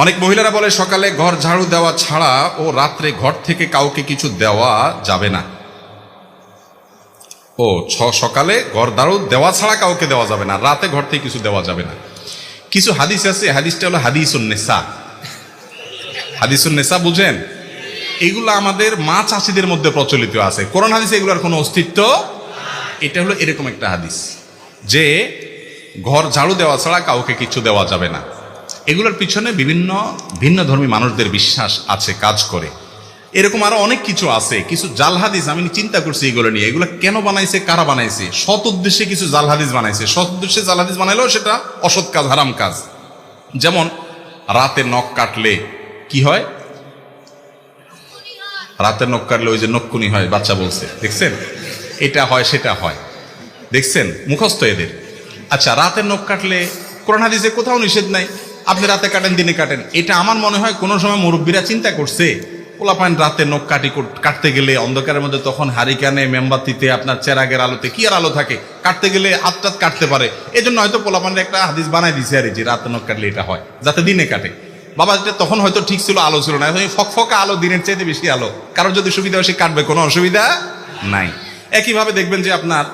অনেক মহিলারা বলে সকালে ঘর ঝাড়ু দেওয়া ছাড়া ও রাত্রে ঘর থেকে কাউকে কিছু দেওয়া যাবে না। সকালে ঘর ঝাড়ু দেওয়া ছাড়া কাউকে দেওয়া যাবে না, রাতে ঘর থেকে কিছু দেওয়া যাবে না। কিছু হাদিস আছে, হাদিসটা হলো হাদিসুন নেসা। হাদিসুন নেসা বুঝেন? এগুলো আমাদের মা চাষিদের মধ্যে প্রচলিত আছে, কোরআন হাদিসে এগুলোর কোনো অস্তিত্ব। এটা হলো এরকম একটা হাদিস যে ঘর ঝাড়ু দেওয়া ছাড়া কাউকে কিছু দেওয়া যাবে না। এগুলোর পিছনে বিভিন্ন ভিন্ন ধর্মী মানুষদের বিশ্বাস আছে, কাজ করে। এরকম আরো অনেক কিছু আছে, কিছু জাল হাদিস আমি চিন্তা করছি এগুলো নিয়ে। এগুলো কেন বানাইছে, কারা বানাইছে? সৎ উদ্দেশ্যে কিছু জাল হাদিস বানাইছে। সৎ উদ্দেশ্যে জাল হাদিস বানাইলেও সেটা অসৎ কাজ, হারাম কাজ। যেমন রাতে নখ কাটলে কি হয়? রাতে নখ কাটলে ওই যে নক্ষুনি হয়, বাচ্চা বলছে, দেখছেন? এটা হয়, সেটা হয়, দেখছেন? মুখস্থ এদের। আচ্ছা, রাতে নখ কাটলে কোরআন হাদিসে কোথাও নিষেধ নাই, আপনি রাতে কাটেন, দিনে কাটেন। এটা আমার মনে হয় কোনো সময় মুরব্বীরা চিন্তা করছে, পোলাপাইন রাতে নখ কাটতে গেলে অন্ধকারের মধ্যে, তখন হারিকানে মেমবাতিতে আপনার চেরাগের আলোতে, কি আর আলো থাকে, কাটতে গেলে হাত কাটতে পারে। এই জন্য হয়তো পোলাপাইনের একটা হাদিস বানাই দিছে আর যে রাতে নখ কাটলে এটা হয়, যাতে দিনে কাটে। বাবা, এটা তখন হয়তো ঠিক ছিল, আলো ছিল না। এখন ফকফকা আলো, দিনের চাইতে বেশি আলো, কারোর যদি সুবিধা হয় সে কাটবে, কোনো অসুবিধা নাই। একইভাবে দেখবেন যে আপনার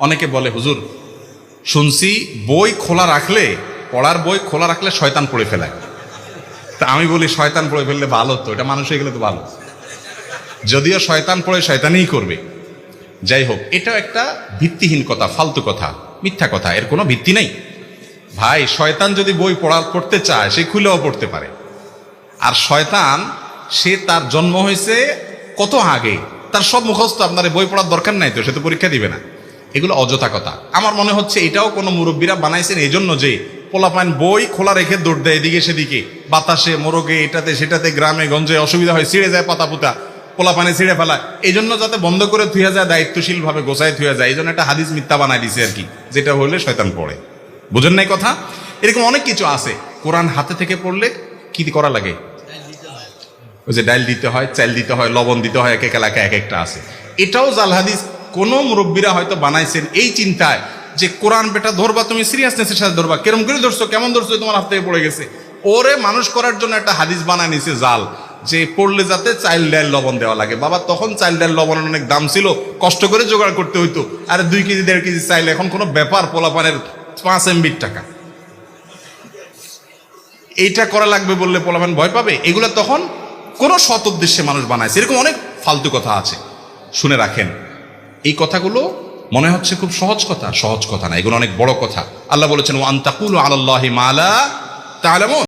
অনেকে বলে, হুজুর শুনছি বই খোলা রাখলে, পড়ার বই খোলা রাখলে শয়তান পড়ে ফেলায়। তা আমি বলি, শয়তান পড়ে ফেললে ভালো তো, এটা মানুষ হয়ে গেলে তো ভালো। যদিও শয়তান পড়ে শয়তানই করবে। যাই হোক, এটাও একটা ভিত্তিহীন কথা, ফালতু কথা, মিথ্যা কথা, এর কোনো ভিত্তি নেই। ভাই, শয়তান যদি বই পড়তে চায় সে খুলেও পড়তে পারে। আর শয়তান, সে তার জন্ম হয়েছে কত আগে, তার সব মুখস্থ, আপনার বই পড়ার দরকার নাই তো, সে তো পরীক্ষা দিবে না। এগুলো অযথা কথা। আমার মনে হচ্ছে এটাও কোনো মুরব্বীরা বানাইছেন এই জন্য যে পোলাপাইন বই খোলা রেখে দৌড় দেয় এদিকে সেদিকে, বাতাসে, মোরগে, এটাতে সেটাতে, গ্রামে গঞ্জে অসুবিধা হয়, ছিঁড়ে যায় পাতা পুতা, পোলাপানে ছিঁড়ে ফেলায়। এই জন্য যাতে বন্ধ করে থুয়া যায়, দায়িত্বশীল ভাবে গোছায় থুয়া যায়, এই জন্য একটা হাদিস মিথ্যা বানাই দিছে আর কি, যেটা হলে শয়তান পড়ে। বুঝেন নাই কথা? এরকম অনেক কিছু আছে। কোরআন হাতে থেকে পড়লে কি করা লাগে? ওই যে ডাল দিতে হয়, চাল দিতে হয়, লবণ দিতে হয়, এক এক এলাকায় এক একটা আছে। এটাও জাল হাদিস। কোন মুরব্বীরা হয়তো বানাইছেন এই চিন্তায় যে কোরআন বেটা ধরবা, তুমি সিরিয়াসনেসের সাথে ধরবা। কেরম করে ধরছো, কেমন ধরছো, তোমার হাত থেকে পড়ে গেছে। ওরে মানুষ করার জন্য একটা হাদিস বানায় নিছে জাল, যে পড়লে যাতে চাল ডাল লবণ দেওয়া লাগে। বাবা, তখন চাল ডাল লবণের অনেক দাম ছিল, কষ্ট করে জোগাড় করতে হইতো। আর 2 কেজি 1.5 কেজি চাইলে এখন কোনো ব্যাপার, পোলাপানের 5 MB টাকা, এইটা করা লাগবে বললে পোলাপান ভয় পাবে। এগুলো তখন কোনো সৎ উদ্দেশ্যে মানুষ বানাইছে। এরকম অনেক ফালতু কথা আছে, শুনে রাখেন। এই কথাগুলো মনে হচ্ছে খুব সহজ কথা, সহজ কথা না, এগুলো অনেক বড় কথা। আল্লাহ বলেছেন, ওয়া আন তাকুলু আলাল্লাহি মা লা তা'লামুন।